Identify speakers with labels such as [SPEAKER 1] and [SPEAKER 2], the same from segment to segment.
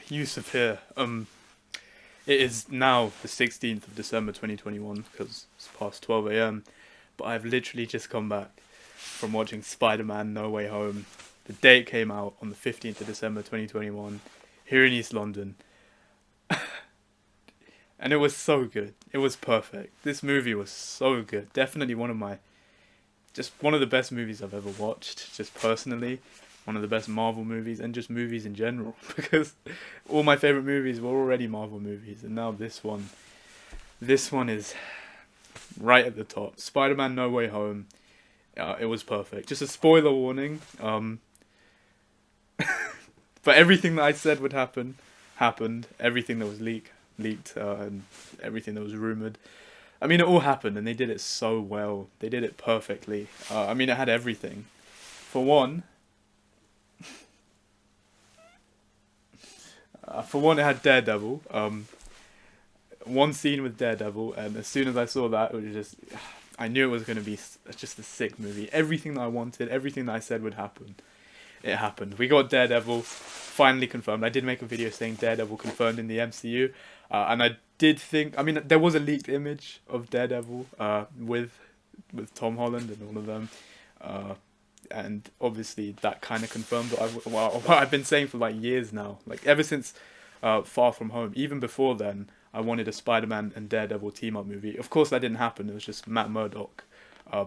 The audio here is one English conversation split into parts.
[SPEAKER 1] Yusuf here. It is now the 16th of December 2021 because it's past 12 a.m. But I've literally just come back from watching Spider-Man No Way Home. The date came out on the 15th of December 2021 here in East London, and it was so good. It was perfect. This movie was so good. Definitely just one of the best movies I've ever watched, just personally. One of the best Marvel movies and just movies in general because all my favorite movies were already Marvel movies, and now this one is right at the top. Spider-Man No Way Home. It was perfect. Just a spoiler warning. But everything that I said would happen happened. Everything that was leaked, and everything that was rumored. I mean, it all happened, and they did it so well. They did it perfectly. I mean, it had everything. For one, it had Daredevil. One scene with Daredevil, and as soon as I saw that, it was just, I knew it was going to be just a sick movie. Everything that I wanted, everything that I said would happen, it happened. We got Daredevil finally confirmed. I did make a video saying Daredevil confirmed in the MCU, and I did think, I mean, there was a leaked image of Daredevil with Tom Holland and all of them. Uh, and obviously that kind of confirmed what I've been saying for like years now. Like ever since Far From Home, even before then, I wanted a Spider-Man and Daredevil team-up movie. Of course, that didn't happen. It was just Matt Murdock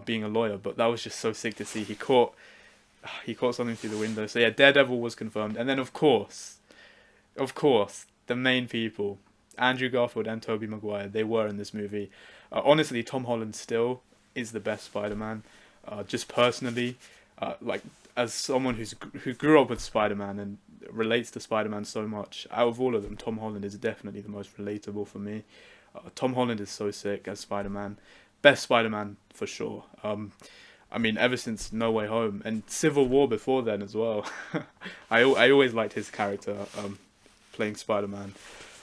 [SPEAKER 1] being a lawyer, but that was just so sick to see. He caught something through the window. So yeah, Daredevil was confirmed, and then of course, the main people, Andrew Garfield and Tobey Maguire, they were in this movie. Honestly, Tom Holland still is the best Spider-Man. Just personally, like as someone who grew up with Spider-Man and relates to Spider-Man so much, out of all of them, Tom Holland is definitely the most relatable for me. Tom Holland is so sick as Spider-Man, best Spider-Man for sure. I mean, ever since No Way Home and Civil War before then as well. I always liked his character playing Spider-Man.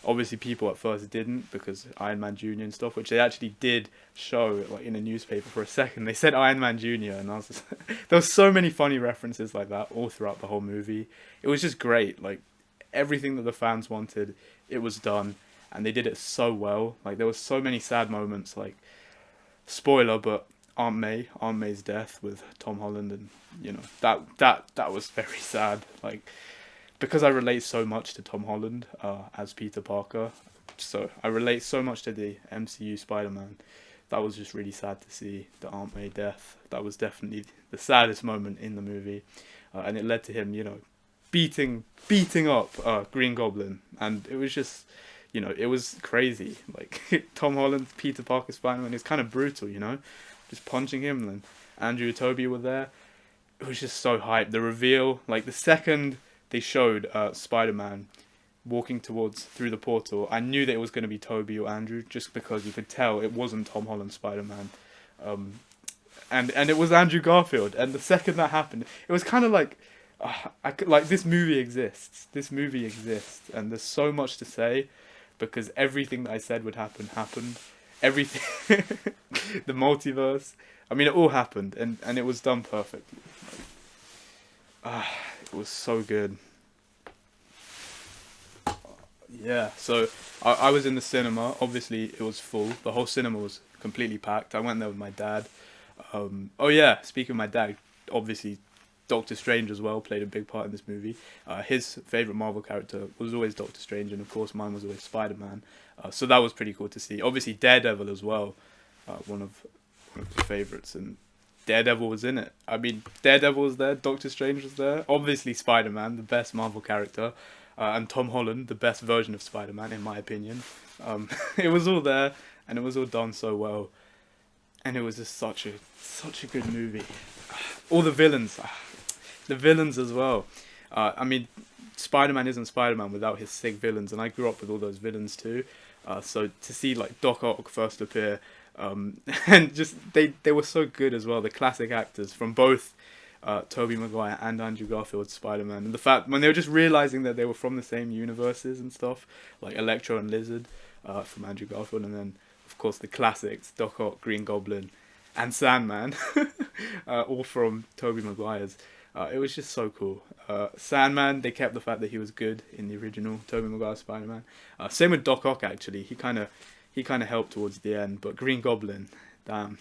[SPEAKER 1] Obviously, people at first didn't because Iron Man Jr. and stuff, which they actually did show like in a newspaper for a second. They said Iron Man Jr. and I was just there was so many funny references like that all throughout the whole movie. It was just great. Like everything that the fans wanted, it was done, and they did it so well. Like there was so many sad moments. Like spoiler, but Aunt May's death with Tom Holland, and that was very sad. Like because I relate so much to Tom Holland as Peter Parker, so I relate so much to the MCU Spider-Man. That was just really sad to see the Aunt May death. That was definitely the saddest moment in the movie, and it led to him, beating up Green Goblin, and it was just, it was crazy. Like Tom Holland, Peter Parker, Spider-Man, it's kind of brutal, just punching him. And Andrew and Toby were there. It was just so hyped. The reveal, like the second they showed Spider-Man walking through the portal, I knew that it was going to be Toby or Andrew, just because you could tell it wasn't Tom Holland Spider-Man, and it was Andrew Garfield. And the second that happened, it was kind of like, I could, like, this movie exists. This movie exists, and there's so much to say because everything that I said would happen happened. Everything, the multiverse. I mean, it all happened, and it was done perfectly. It was so good. Yeah, so I was in the cinema. Obviously, it was full. The whole cinema was completely packed. I went there with my dad. Oh yeah, speaking of my dad, obviously Doctor Strange as well played a big part in this movie. His favorite Marvel character was always Doctor Strange, and of course mine was always Spider-Man. So that was pretty cool to see. Obviously Daredevil as well, one of the favorites, and Daredevil was in it. I mean, Daredevil was there, Doctor Strange was there, obviously Spider-Man, the best Marvel character, and Tom Holland, the best version of Spider-Man in my opinion. It was all there, and it was all done so well, and it was just such a good movie. All the villains as well. I mean, Spider-Man isn't Spider-Man without his sick villains, and I grew up with all those villains too. So to see like Doc Ock first appear, and just they were so good as well. The classic actors from both Tobey Maguire and Andrew Garfield's Spider-Man, and the fact when they were just realizing that they were from the same universes and stuff, like Electro and Lizard from Andrew Garfield, and then of course the classics Doc Ock, Green Goblin, and Sandman, all from Tobey Maguire's. It was just so cool. Sandman, they kept the fact that he was good in the original Tobey Maguire Spider-Man. Same with Doc Ock actually. He kind of helped towards the end, but Green Goblin, damn,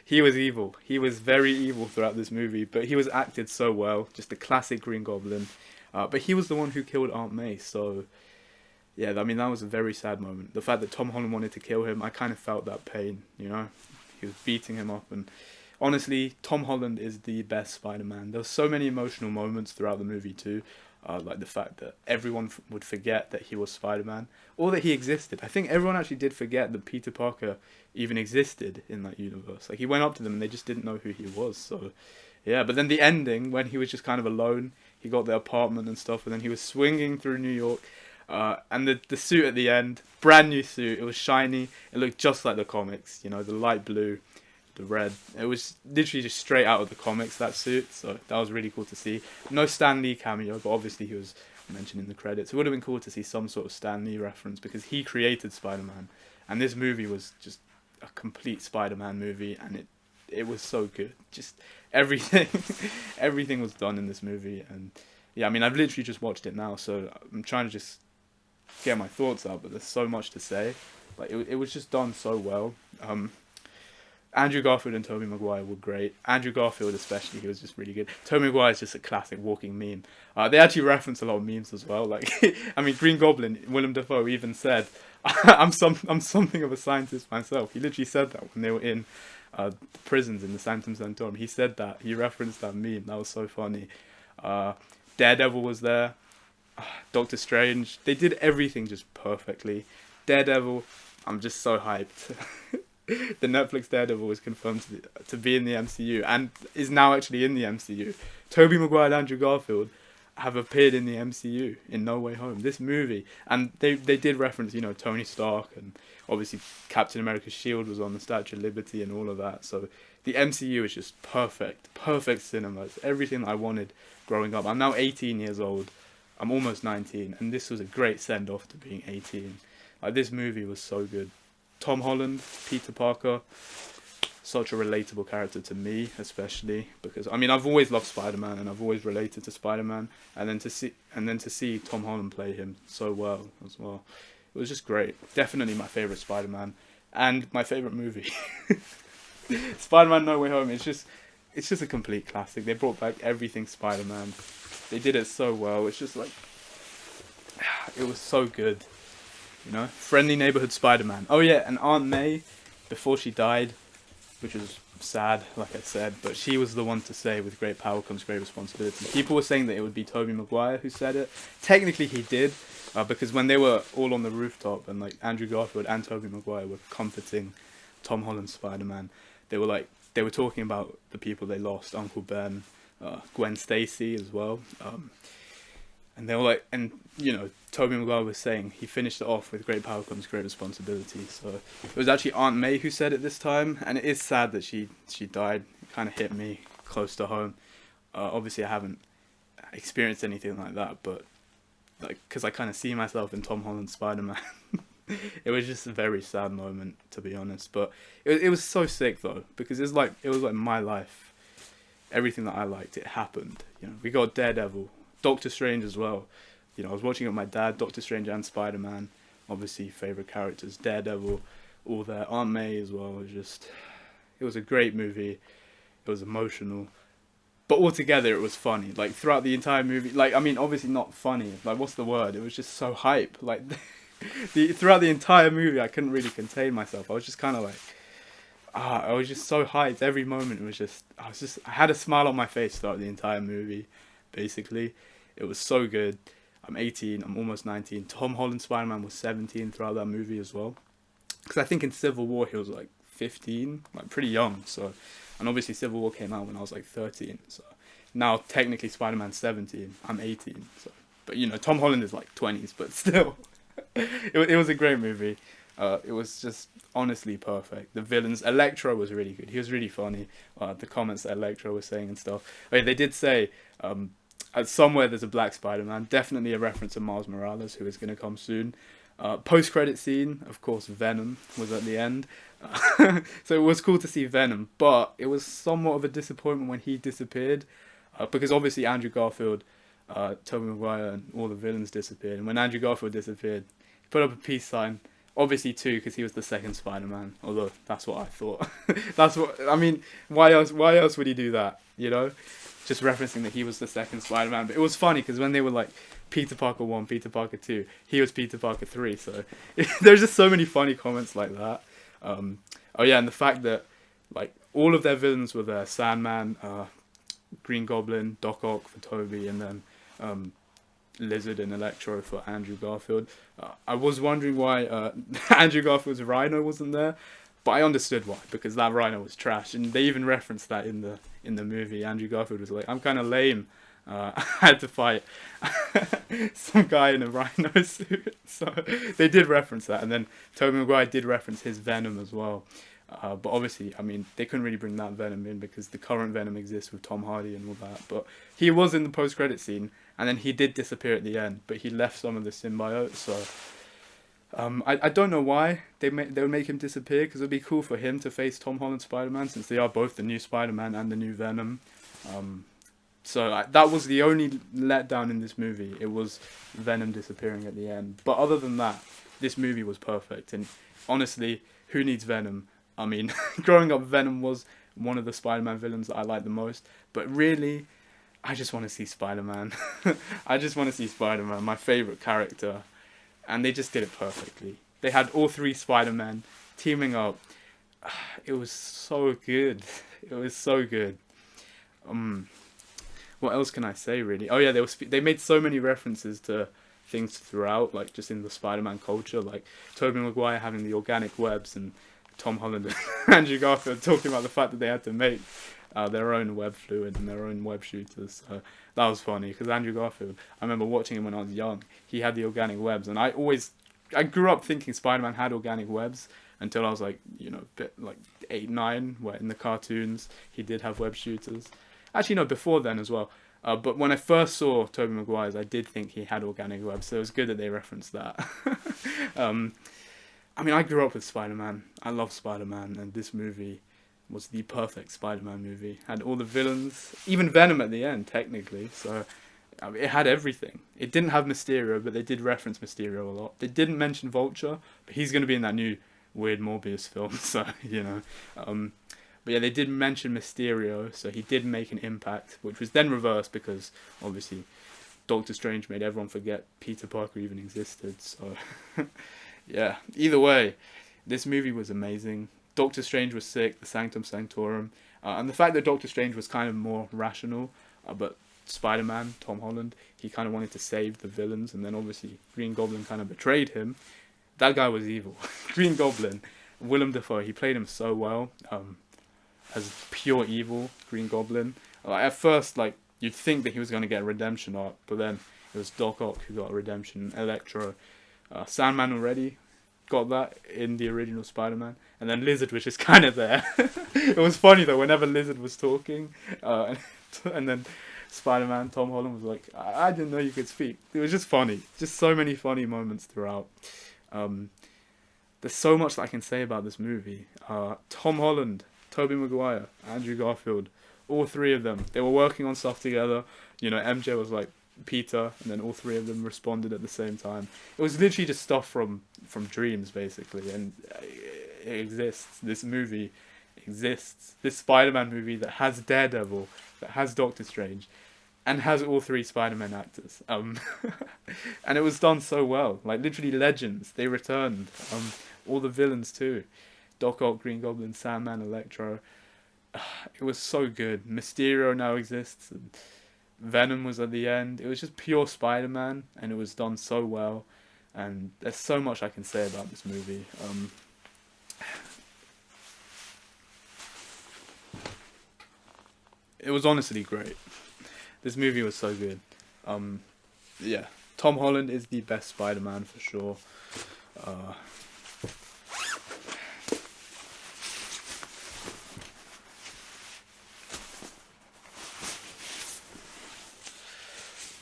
[SPEAKER 1] he was evil. He was very evil throughout this movie, but he was acted so well. Just a classic Green Goblin. But he was the one who killed Aunt May, so yeah, I mean that was a very sad moment. The fact that Tom Holland wanted to kill him, I kind of felt that pain. You know, he was beating him up, and honestly, Tom Holland is the best Spider-Man. There's so many emotional moments throughout the movie too. Like the fact that everyone would forget that he was Spider-Man or that he existed. I think everyone actually did forget that Peter Parker even existed in that universe. Like he went up to them and they just didn't know who he was. So yeah, but then the ending when he was just kind of alone, he got the apartment and stuff, and then he was swinging through New York. And the suit at the end, brand new suit. It was shiny. It looked just like the comics. You know, the light blue, the red. It was literally just straight out of the comics, that suit. So that was really cool to see. No Stan Lee cameo, but obviously he was mentioned in the credits. It would have been cool to see some sort of Stan Lee reference because he created Spider-Man. And this movie was just a complete Spider-Man movie, and it was so good. Just everything, everything was done in this movie. And yeah, I mean, I've literally just watched it now, so I'm trying to just get my thoughts out, but there's so much to say. Like it was just done so well. Andrew Garfield and Tobey Maguire were great. Andrew Garfield especially, he was just really good. Tobey Maguire is just a classic walking meme. They actually reference a lot of memes as well. Like, I mean, Green Goblin, Willem Dafoe even said, I'm something of a scientist myself. He literally said that when they were in the prisons in the Sanctum Sanctorum. He said that. He referenced that meme. That was so funny. Daredevil was there. Doctor Strange. They did everything just perfectly. Daredevil, I'm just so hyped. The Netflix Daredevil was confirmed to be in the MCU and is now actually in the MCU. Tobey Maguire and Andrew Garfield have appeared in the MCU in No Way Home. This movie, and they did reference, you know, Tony Stark, and obviously Captain America's shield was on the Statue of Liberty and all of that. So the MCU is just perfect cinema. It's everything that I wanted growing up. I'm now 18 years old. I'm almost 19, and this was a great send-off to being 18. Like, this movie was so good. Tom Holland, Peter Parker, such a relatable character to me, especially because I mean I've always loved Spider-Man and I've always related to Spider-Man, and then to see Tom Holland play him so well as well, it was just great. Definitely my favorite Spider-Man and my favorite movie. Spider-Man No Way Home. It's just a complete classic. They brought back everything Spider-Man. They did it so well. It's just like it was so good. You know, friendly neighborhood Spider-Man. Oh yeah, and Aunt May, before she died, which was sad, like I said, but she was the one to say, with great power comes great responsibility. People were saying that it would be Tobey Maguire who said it. Technically he did, because when they were all on the rooftop and like Andrew Garfield and Tobey Maguire were comforting Tom Holland's Spider-Man, they were talking about the people they lost, Uncle Ben, Gwen Stacy as well. And they were like, and you know, Tobey Maguire was saying he finished it off with great power comes great responsibility. So it was actually Aunt May who said it this time, and it is sad that she died. It kind of hit me close to home. Obviously, I haven't experienced anything like that, but like because I kind of see myself in Tom Holland's Spider-Man. It was just a very sad moment, to be honest. But it was so sick though, because it was like my life. Everything that I liked, it happened. You know, we got Daredevil. Doctor Strange as well. You know, I was watching it with my dad, Doctor Strange and Spider-Man, obviously favourite characters, Daredevil, all there, Aunt May as well. It was a great movie. It was emotional. But altogether it was funny. Like, throughout the entire movie, like, I mean, obviously not funny, like, what's the word? It was just so hype. Like, throughout the entire movie, I couldn't really contain myself. I was just kind of like, I was just so hyped. Every moment was just, I had a smile on my face throughout the entire movie, basically. It was so good. I'm 18, I'm almost 19. Tom Holland Spider-Man was 17 throughout that movie as well. Because I think in Civil War he was like 15, like pretty young. So, and obviously Civil War came out when I was like 13. So now technically Spider-Man's 17, I'm 18. So, but you know, Tom Holland is like 20s, but still. it was a great movie. It was just honestly perfect. The villains, Electro was really good. He was really funny. The comments that Electro was saying and stuff. Okay, they did say somewhere there's a black Spider-Man. Definitely a reference to Miles Morales, who is going to come soon. Post-credit scene, of course, Venom was at the end. So it was cool to see Venom, but it was somewhat of a disappointment when he disappeared. because obviously Andrew Garfield, Tobey Maguire, and all the villains disappeared. And when Andrew Garfield disappeared, he put up a peace sign. Obviously, too, because he was the second Spider-Man. Although that's what I thought. That's what I mean. Why else? Why else would he do that? You know, just referencing that he was the second Spider-Man. But it was funny because when they were like Peter Parker 1, Peter Parker 2, he was Peter Parker 3. So there's just so many funny comments like that. Oh yeah, and the fact that like all of their villains were there: Sandman, Green Goblin, Doc Ock for Toby, and then Lizard and Electro for Andrew Garfield. I was wondering why Andrew Garfield's Rhino wasn't there, but I understood why, because that Rhino was trash, and they even referenced that in the movie. Andrew Garfield was like, "I'm kind of lame. I had to fight some guy in a rhino suit," so they did reference that, and then Tobey Maguire did reference his Venom as well. But obviously, I mean, they couldn't really bring that Venom in because the current Venom exists with Tom Hardy and all that. But he was in the post-credit scene, and then he did disappear at the end. But he left some of the symbiote, so I don't know why they would make him disappear, because it would be cool for him to face Tom Holland's Spider-Man, since they are both the new Spider-Man and the new Venom. So that was the only letdown in this movie. It was Venom disappearing at the end. But other than that, this movie was perfect. And honestly, who needs Venom? I mean, growing up, Venom was one of the Spider-Man villains that I liked the most. But really, I just want to see Spider-Man. I just want to see Spider-Man, my favourite character. And they just did it perfectly. They had all three Spider-Men teaming up. It was so good. It was so good. What else can I say, really? Oh yeah, they made so many references to things throughout, like just in the Spider-Man culture, like Tobey Maguire having the organic webs, and Tom Holland and Andrew Garfield talking about the fact that they had to make their own web fluid and their own web shooters. So that was funny, because Andrew Garfield, I remember watching him when I was young. He had the organic webs, and I grew up thinking Spider-Man had organic webs until I was like, bit like 8, 9, where in the cartoons he did have web shooters. Actually, no, before then as well. But when I first saw Tobey Maguire's, I did think he had organic webs, so it was good that they referenced that. I mean, I grew up with Spider-Man. I love Spider-Man, and this movie was the perfect Spider-Man movie. Had all the villains, even Venom at the end, technically. So I mean, it had everything. It didn't have Mysterio, but they did reference Mysterio a lot. They didn't mention Vulture, but he's going to be in that new weird Morbius film, so, But yeah, they did mention Mysterio, so he did make an impact, which was then reversed because, obviously, Doctor Strange made everyone forget Peter Parker even existed, so... Yeah, either way, this movie was amazing. Doctor Strange was sick, the Sanctum Sanctorum, and the fact that Doctor Strange was kind of more rational, but Spider-Man, Tom Holland, he kind of wanted to save the villains, and then obviously Green Goblin kind of betrayed him. That guy was evil. Green Goblin, Willem Dafoe, he played him so well, as pure evil, Green Goblin. At first, you'd think that he was going to get a redemption arc, but then it was Doc Ock who got a redemption, Electro. Sandman already got that in the original Spider-Man, and then Lizard was just kind of there. It was funny though, whenever Lizard was talking, and then Spider-Man, Tom Holland was like, I didn't know you could speak. It was just funny. Just so many funny moments throughout. There's so much that I can say about this movie. Tom Holland, Tobey Maguire, Andrew Garfield, all three of them, they were working on stuff together. MJ was like, Peter, and then all three of them responded at the same time. It was literally just stuff from dreams, basically, and it exists. This movie exists. This Spider-Man movie that has Daredevil, that has Doctor Strange, and has all three Spider-Man actors. And it was done so well. Literally legends. They returned. All the villains too. Doc Ock, Green Goblin, Sandman, Electro. It was so good. Mysterio now exists, and Venom was at the end. It was just pure Spider-Man, and it was done so well. And there's so much I can say about this movie. It was honestly great. This movie was so good. Yeah, Tom Holland is the best Spider-Man for sure.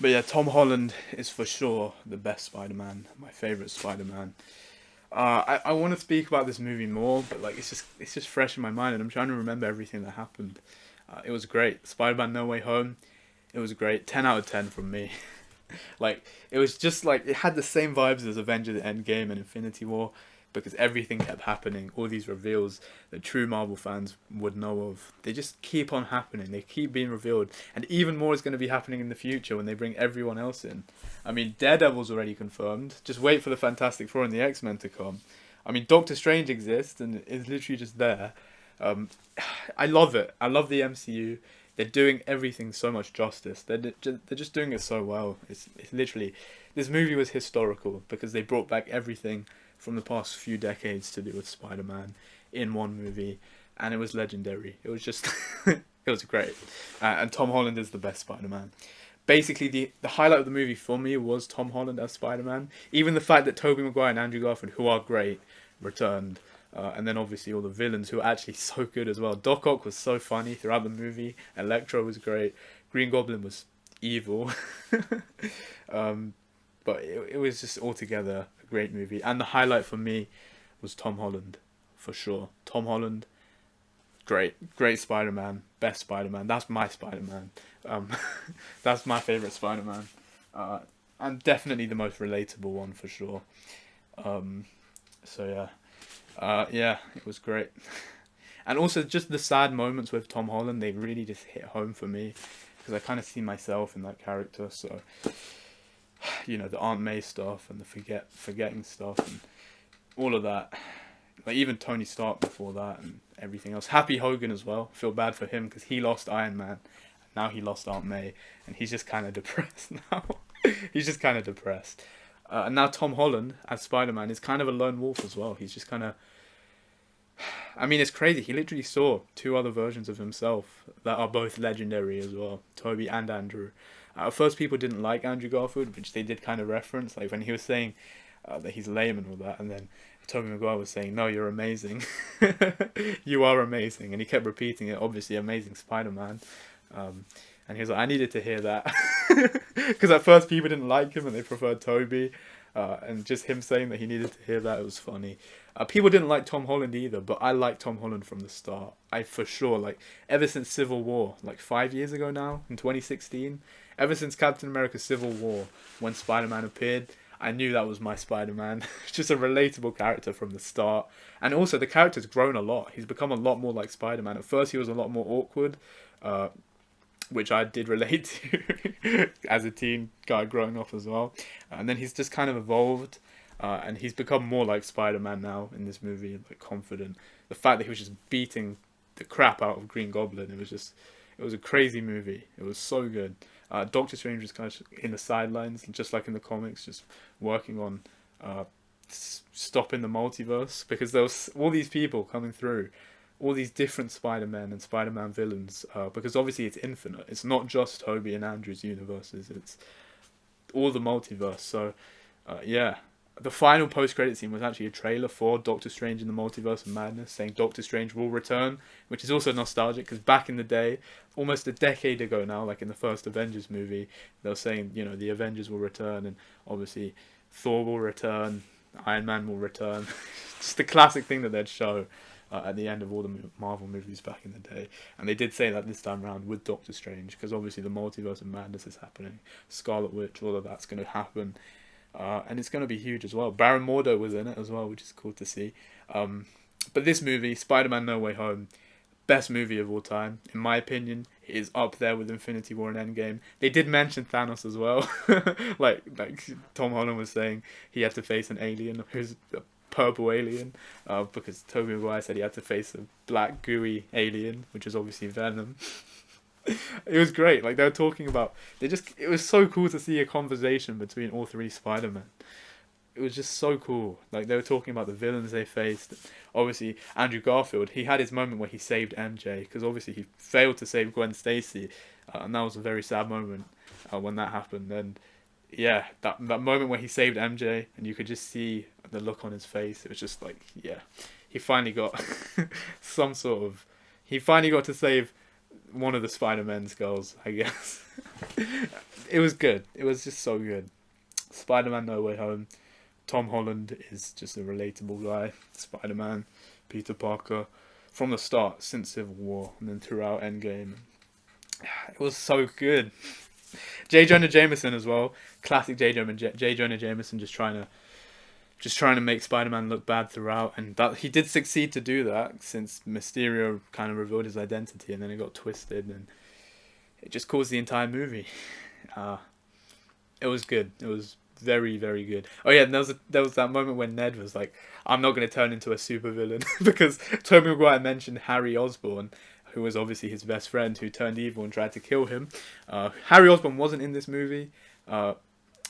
[SPEAKER 1] But yeah, Tom Holland is for sure the best Spider-Man, my favourite Spider-Man. I want to speak about this movie more, but it's just fresh in my mind, and I'm trying to remember everything that happened. It was great. Spider-Man No Way Home. It was great. 10 out of 10 from me. Like, it was just like, it had the same vibes as Avengers Endgame and Infinity War, because everything kept happening. All these reveals that true Marvel fans would know of, they just keep on happening. They keep being revealed. And even more is going to be happening in the future when they bring everyone else in. I mean, Daredevil's already confirmed. Just wait for the Fantastic Four and the X-Men to come. I mean, Doctor Strange exists and is literally just there. I love it. I love the MCU. They're doing everything so much justice. They're just doing it so well. It's literally, this movie was historical because they brought back everything from the past few decades to do with Spider-Man in one movie, and it was legendary. It was just, it was great. And Tom Holland is the best Spider-Man. Basically, the highlight of the movie for me was Tom Holland as Spider-Man. Even the fact that Tobey Maguire and Andrew Garfield, who are great, returned. And then obviously all the villains who are actually so good as well. Doc Ock was so funny throughout the movie. Electro was great. Green Goblin was evil. But it was just altogether a great movie. And the highlight for me was Tom Holland, for sure. Tom Holland, great. Great Spider-Man. Best Spider-Man. That's my Spider-Man. That's my favourite Spider-Man. And definitely the most relatable one, for sure. So yeah. Yeah, it was great. And also just the sad moments with Tom Holland, they really just hit home for me, because I kind of see myself in that character. So, you know, the Aunt May stuff and the forgetting stuff and all of that. Like even Tony Stark before that and everything else. Happy Hogan as well. Feel bad for him because he lost Iron Man. And now he lost Aunt May, and he's just kind of depressed now. He's just kind of depressed. And now Tom Holland as Spider-Man is kind of a lone wolf as well. He's just kind of... I mean, it's crazy. He literally saw two other versions of himself that are both legendary as well. Tobey and Andrew. At first, people didn't like Andrew Garfield, which they did kind of reference. Like when he was saying that he's lame and all that. And then Tobey Maguire was saying, no, you're amazing. You are amazing. And he kept repeating it. Obviously, amazing Spider-Man. And he was like, I needed to hear that. Because at first people didn't like him and they preferred Tobey. And just him saying that he needed to hear that, it was funny. People didn't like Tom Holland either, but I liked Tom Holland from the start. I for sure, like, ever since Civil War, like 5 years ago now, in 2016, ever since Captain America Civil War, when Spider-Man appeared, I knew that was my Spider-Man. Just a relatable character from the start. And also, the character's grown a lot. He's become a lot more like Spider-Man. At first, he was a lot more awkward, which I did relate to as a teen guy growing up as well. And then he's just kind of evolved, and he's become more like Spider-Man now in this movie, like confident. The fact that he was just beating the crap out of Green Goblin, it was a crazy movie. It was so good. Doctor Strange was kind of in the sidelines, just like in the comics, just working on stopping the multiverse, because there was all these people coming through, all these different Spider-Men and Spider-Man villains, because obviously it's infinite. It's not just Tobey and Andrew's universes, it's all the multiverse. So, yeah. The final post-credit scene was actually a trailer for Doctor Strange in the Multiverse of Madness, saying Doctor Strange will return, which is also nostalgic, because back in the day, almost a decade ago now, like in the first Avengers movie, they were saying, you know, the Avengers will return, and obviously Thor will return, Iron Man will return. Just the classic thing that they'd show at the end of all the Marvel movies back in the day. And they did say that this time around with Doctor Strange, because obviously the Multiverse of Madness is happening. Scarlet Witch, all of that's going to happen. And it's going to be huge as well. Baron Mordo was in it as well, which is cool to see. But this movie, Spider-Man No Way Home, best movie of all time, in my opinion. It is up there with Infinity War and Endgame. They did mention Thanos as well. like Tom Holland was saying, he had to face an alien who's a purple alien, because Tobey Maguire said he had to face a black gooey alien, which is obviously Venom. It was great. Like, they were talking about, it was so cool to see a conversation between all three Spider-Men. It was just so cool. Like, they were talking about the villains they faced. Obviously, Andrew Garfield, he had his moment where he saved MJ, because obviously he failed to save Gwen Stacy, and that was a very sad moment when that happened. And yeah, that moment where he saved MJ, and you could just see the look on his face. It was just like, yeah, he finally got he finally got to save one of the Spider-Man's girls, I guess. It was good. It was just so good. Spider-Man No Way Home. Tom Holland is just a relatable guy. Spider-Man, Peter Parker, from the start, since Civil War, and then throughout Endgame. It was so good. J. Jonah Jameson as well, classic J. Jonah Jameson, just trying to make Spider-Man look bad throughout, and that he did succeed to do that since Mysterio kind of revealed his identity, and then it got twisted, and it just caused the entire movie. Uh, it was good. It was very, very good. Oh yeah, and there was that moment when Ned was like, "I'm not going to turn into a supervillain," because Tobey Maguire mentioned Harry Osborn, who was obviously his best friend, who turned evil and tried to kill him. Harry Osborn wasn't in this movie.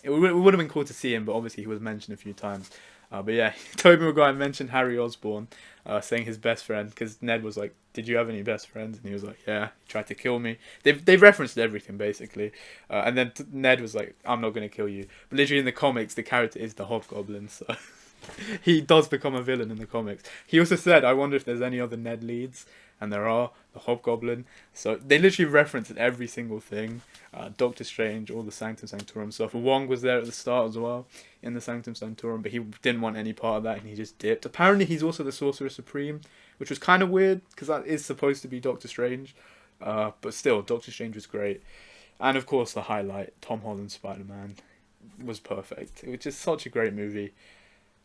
[SPEAKER 1] It would have been cool to see him, but obviously he was mentioned a few times. But yeah, Tobey Maguire mentioned Harry Osborn, saying his best friend, because Ned was like, "Did you have any best friends?" And he was like, "Yeah, he tried to kill me." They referenced everything basically, and then Ned was like, "I'm not gonna kill you." But literally in the comics, the character is the Hobgoblin, so he does become a villain in the comics. He also said, "I wonder if there's any other Ned leads," and there are. The Hobgoblin. So they literally referenced every single thing. Doctor Strange, all the Sanctum Sanctorum stuff. Wong was there at the start as well in the Sanctum Sanctorum, but he didn't want any part of that, and he just dipped. Apparently, he's also the Sorcerer Supreme, which was kind of weird because that is supposed to be Doctor Strange. But still, Doctor Strange was great, and of course the highlight, Tom Holland's Spider-Man, was perfect. It was just such a great movie.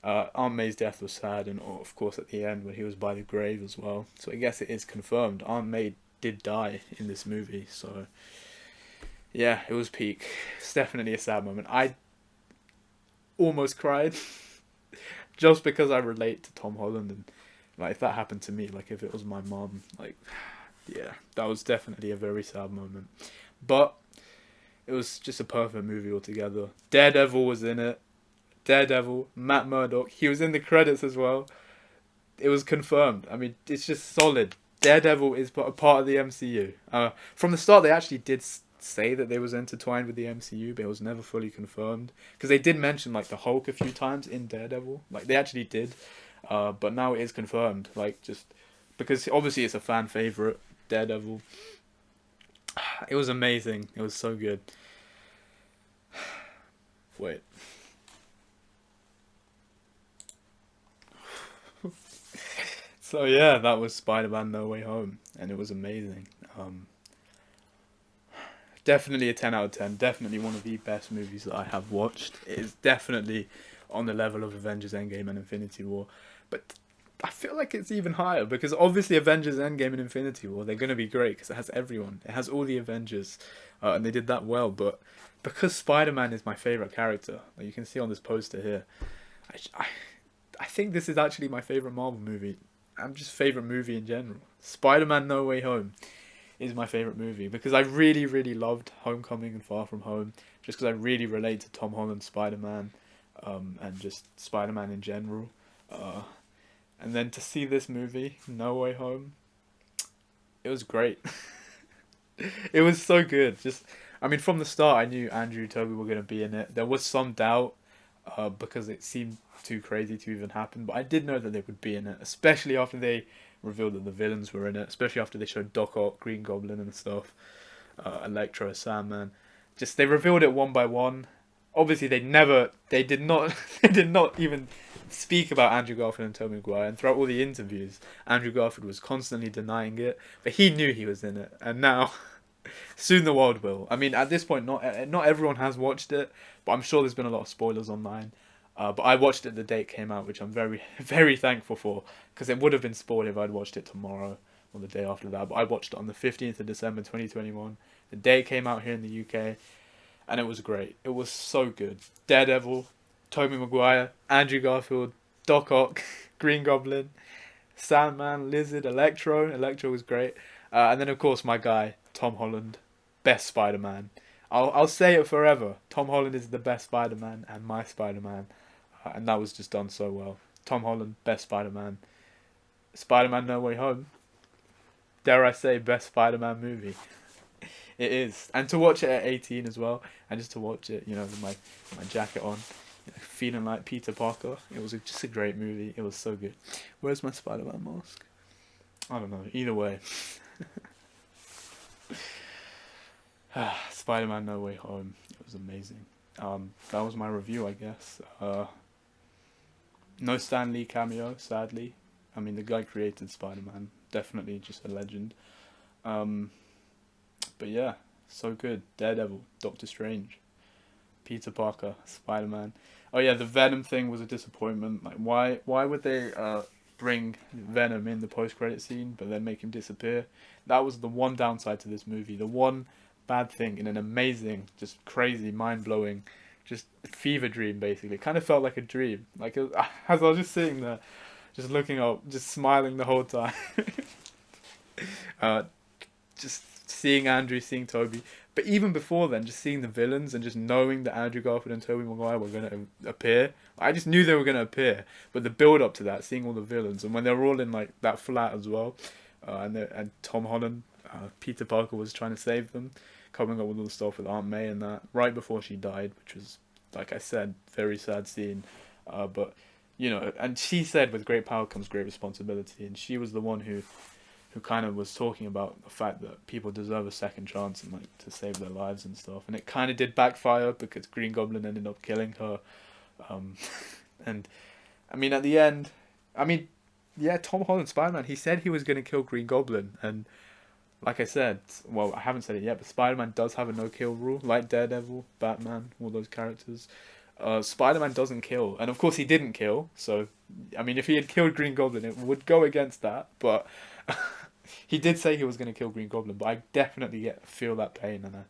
[SPEAKER 1] Aunt May's death was sad, and of course at the end when he was by the grave as well. So I guess it is confirmed. Aunt May did die in this movie, so yeah, it was peak. It's definitely a sad moment. I almost cried just because I relate to Tom Holland, and like if that happened to me, like if it was my mom, like yeah, that was definitely a very sad moment. But it was just a perfect movie altogether. Daredevil was in it. Daredevil, Matt Murdock. He was in the credits as well. It was confirmed. I mean, it's just solid. Daredevil is a part of the MCU. From the start, they actually did say that they was intertwined with the MCU, but it was never fully confirmed. Because they did mention like the Hulk a few times in Daredevil. Like they actually did. But now it is confirmed. Like just because obviously it's a fan favorite, Daredevil. It was amazing. It was so good. Wait. So yeah, that was Spider-Man No Way Home, and it was amazing. Definitely a 10 out of 10. Definitely one of the best movies that I have watched. It is definitely on the level of Avengers Endgame and Infinity War. But I feel like it's even higher because obviously Avengers Endgame and Infinity War, they're going to be great because it has everyone. It has all the Avengers, and they did that well. But because Spider-Man is my favourite character, like you can see on this poster here, I, I think this is actually my favourite Marvel movie. I'm just favourite movie in general. Spider-Man No Way Home is my favourite movie because I really, really loved Homecoming and Far From Home just because I really relate to Tom Holland's Spider-Man, and just Spider-Man in general. And then to see this movie, No Way Home, it was great. It was so good. Just, I mean, from the start, I knew Andrew and Toby were going to be in it. There was some doubt, because it seemed too crazy to even happen, but I did know that they would be in it, especially after they revealed that the villains were in it, especially after they showed Doc Ock, Green Goblin and stuff, Electro, Sandman. Just, they revealed it one by one. Obviously, they did not, they did not even speak about Andrew Garfield and Tobey Maguire, and throughout all the interviews, Andrew Garfield was constantly denying it, but he knew he was in it, and now soon the world will. I mean, at this point, not everyone has watched it, but I'm sure there's been a lot of spoilers online. But I watched it the day it came out, which I'm very, very thankful for, because it would have been spoiled if I'd watched it tomorrow or the day after that. But I watched it on the 15th of December 2021, the day it came out here in the UK, and it was great. It was so good. Daredevil, Tobey Maguire, Andrew Garfield, Doc Ock, Green Goblin, Sandman, Lizard, Electro. Electro was great. And then, of course, my guy, Tom Holland, best Spider-Man. I'll say it forever. Tom Holland is the best Spider-Man and my Spider-Man. And that was just done so well. Tom Holland, best Spider-Man. Spider-Man No Way Home. Dare I say, best Spider-Man movie. It is. And to watch it at 18 as well. And just to watch it, you know, with my jacket on. You know, feeling like Peter Parker. It was just a great movie. It was so good. Where's my Spider-Man mask? I don't know. Either way. Spider-Man No Way Home. It was amazing. That was my review, I guess. No Stan Lee cameo, sadly. I mean, the guy created Spider-Man. Definitely just a legend. But yeah, so good. Daredevil, Doctor Strange, Peter Parker, Spider-Man. Oh yeah, the Venom thing was a disappointment. Like, why would they bring Venom in the post-credit scene, but then make him disappear? That was the one downside to this movie. The one bad thing in an amazing, just crazy, mind-blowing, just fever dream. Basically, it kind of felt like a dream. Like as I was just sitting there, just looking up, just smiling the whole time. uh, just seeing Andrew, seeing Toby. But even before then, just seeing the villains and just knowing that Andrew Garfield and Tobey Maguire were going to appear. I just knew they were going to appear. But the build up to that, seeing all the villains, and when they were all in like that flat as well, and Tom Holland, Peter Parker was trying to save them, coming up with all the stuff with Aunt May and that, right before she died, which was, like I said, very sad scene. But, you know, and she said with great power comes great responsibility, and she was the one who kind of was talking about the fact that people deserve a second chance and like to save their lives and stuff. And it kind of did backfire because Green Goblin ended up killing her. And I mean, at the end, I mean, yeah, Tom Holland Spider-Man, he said he was going to kill Green Goblin. And like I said, well, I haven't said it yet, but Spider-Man does have a no-kill rule, like Daredevil, Batman, all those characters. Spider-Man doesn't kill. And of course he didn't kill. So, I mean, if he had killed Green Goblin, it would go against that. But he did say he was going to kill Green Goblin, but I definitely feel that pain, and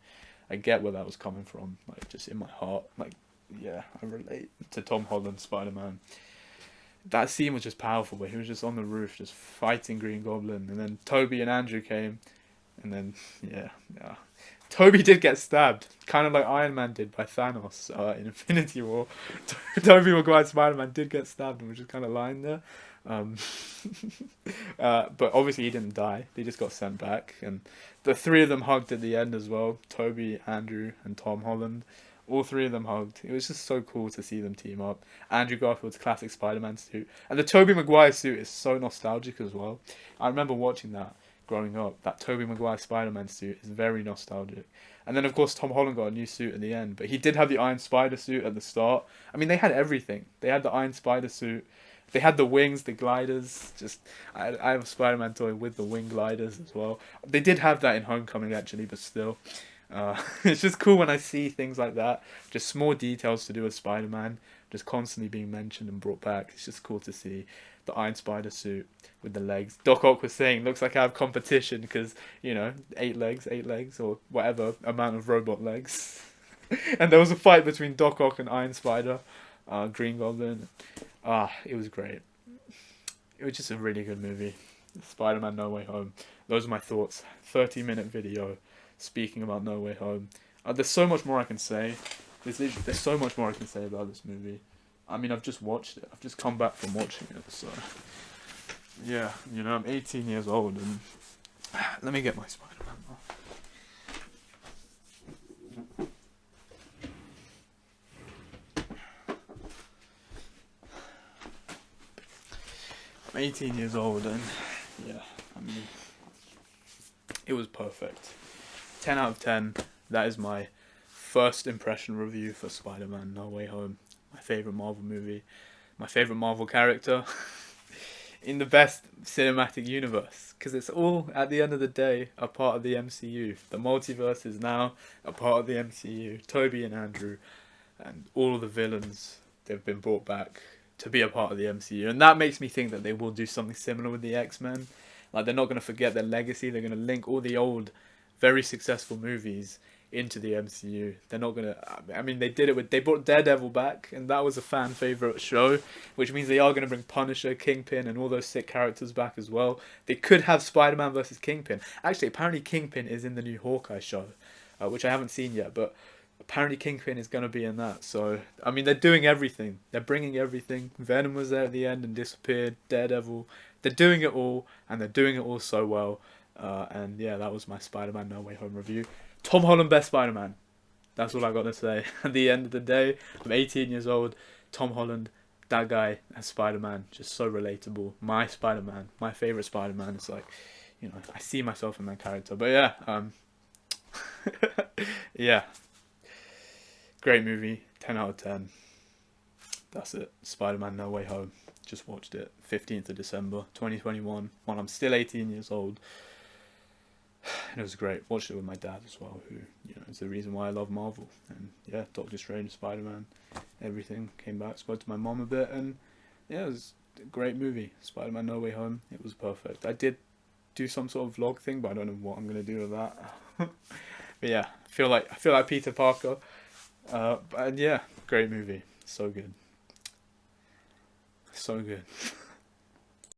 [SPEAKER 1] I get where that was coming from, like just in my heart. Like, yeah, I relate to Tom Holland Spider-Man. That scene was just powerful, where he was just on the roof, just fighting Green Goblin, and then Toby and Andrew came, and then yeah. Toby did get stabbed, kind of like Iron Man did by Thanos in Infinity War. Tobey Maguire Spider-Man did get stabbed and was just kind of lying there. But obviously he didn't die. They just got sent back, and the three of them hugged at the end as well. Toby, Andrew, and Tom Holland. All three of them hugged. It was just so cool to see them team up. Andrew Garfield's classic Spider-Man suit, and the Tobey Maguire suit is so nostalgic as well. I remember watching that growing up. That Tobey Maguire Spider-Man suit is very nostalgic. And then of course Tom Holland got a new suit at the end, but he did have the Iron Spider suit at the start. I mean, they had everything. They had the Iron Spider suit. They had the wings, the gliders. Just I have a Spider-Man toy with the wing gliders as well. They did have that in Homecoming actually, but still. It's just cool when I see things like that. Just small details to do with Spider-Man, just constantly being mentioned and brought back. It's just cool to see the Iron Spider suit with the legs. Doc Ock was saying, looks like I have competition because, you know, 8 legs, or whatever amount of robot legs. And there was a fight between Doc Ock and Iron Spider, Green Goblin. It was great. It was just a really good movie. Spider-Man No Way Home. Those are my thoughts. 30-minute video speaking about No Way Home. There's so much more I can say. There's so much more I can say about this movie. I mean, I've just watched it. I've just come back from watching it, so yeah, you know, I'm 18 years old, and let me get my Spider-Man now. I'm 18 years old, and yeah, I mean, it was perfect. 10 out of 10. That is my first impression review for Spider-Man No Way Home. My favourite Marvel movie. My favourite Marvel character. In the best cinematic universe. Because it's all, at the end of the day, a part of the MCU. The multiverse is now a part of the MCU. Toby and Andrew and all of the villains, they've been brought back to be a part of the MCU. And that makes me think that they will do something similar with the X-Men. Like, they're not going to forget their legacy. They're going to link all the old, very successful movies into the MCU. They're not gonna. I mean, they did it they brought Daredevil back, and that was a fan favorite show, which means they are gonna bring Punisher, Kingpin, and all those sick characters back as well. They could have Spider-Man versus Kingpin. Actually, apparently Kingpin is in the new Hawkeye show, which I haven't seen yet, but apparently Kingpin is gonna be in that. So I mean, they're doing everything. They're bringing everything. Venom was there at the end and disappeared. Daredevil. They're doing it all, and they're doing it all so well. And yeah, that was my Spider-Man No Way Home review. Tom Holland, best Spider-Man. That's all I got to say. At the end of the day, I'm 18 years old. Tom Holland, that guy as Spider-Man, just so relatable. My Spider-Man, my favourite Spider-Man. It's like, you know, I see myself in that character. But yeah, yeah. Great movie, 10 out of 10. That's it. Spider-Man No Way Home. Just watched it, 15th of December, 2021, while I'm still 18 years old. And it was great. Watched it with my dad as well, who, you know, is the reason why I love Marvel. And yeah, Doctor Strange, Spider-Man, everything. Came back, spoke to my mom a bit, and yeah, it was a great movie. Spider-Man No Way Home. It was perfect. I did do some sort of vlog thing, but I don't know what I'm gonna do with that. But yeah, I feel like Peter Parker. And yeah, great movie. So good. So good.